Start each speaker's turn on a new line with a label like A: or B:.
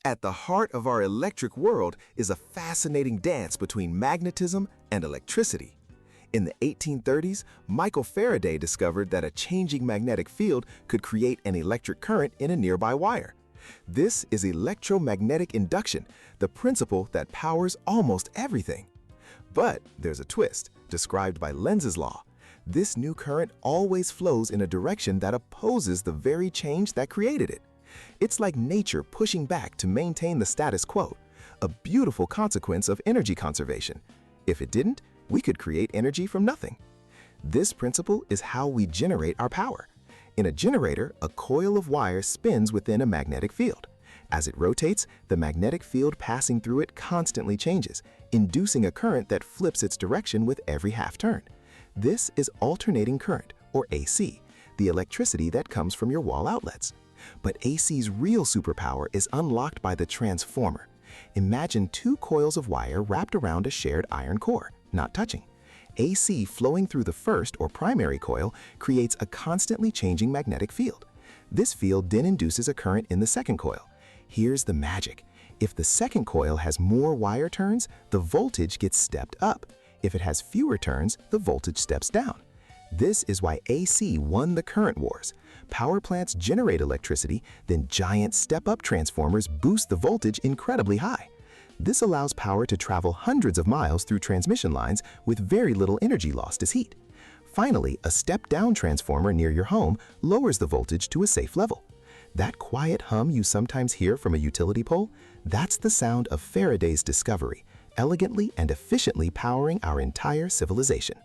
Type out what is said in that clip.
A: At the heart of our electric world is a fascinating dance between magnetism and electricity. In the 1830s, Michael Faraday discovered that a changing magnetic field could create an electric current in a nearby wire. This is electromagnetic induction, the principle that powers almost everything. But there's a twist, described by Lenz's law. This new current always flows in a direction that opposes the very change that created it. It's like nature pushing back to maintain the status quo, a beautiful consequence of energy conservation. If it didn't, we could create energy from nothing. This principle is how we generate our power. In a generator, a coil of wire spins within a magnetic field. As it rotates, the magnetic field passing through it constantly changes, inducing a current that flips its direction with every half turn. This is alternating current, or AC, the electricity that comes from your wall outlets. But AC's real superpower is unlocked by the transformer. Imagine two coils of wire wrapped around a shared iron core, not touching. AC flowing through the first or primary coil creates a constantly changing magnetic field. This field then induces a current in the second coil. Here's the magic. If the second coil has more wire turns, the voltage gets stepped up. If it has fewer turns, the voltage steps down. This is why AC won the current wars. Power plants generate electricity, then giant step-up transformers boost the voltage incredibly high. This allows power to travel hundreds of miles through transmission lines with very little energy lost as heat. Finally, a step-down transformer near your home lowers the voltage to a safe level. That quiet hum you sometimes hear from a utility pole, that's the sound of Faraday's discovery, elegantly and efficiently powering our entire civilization.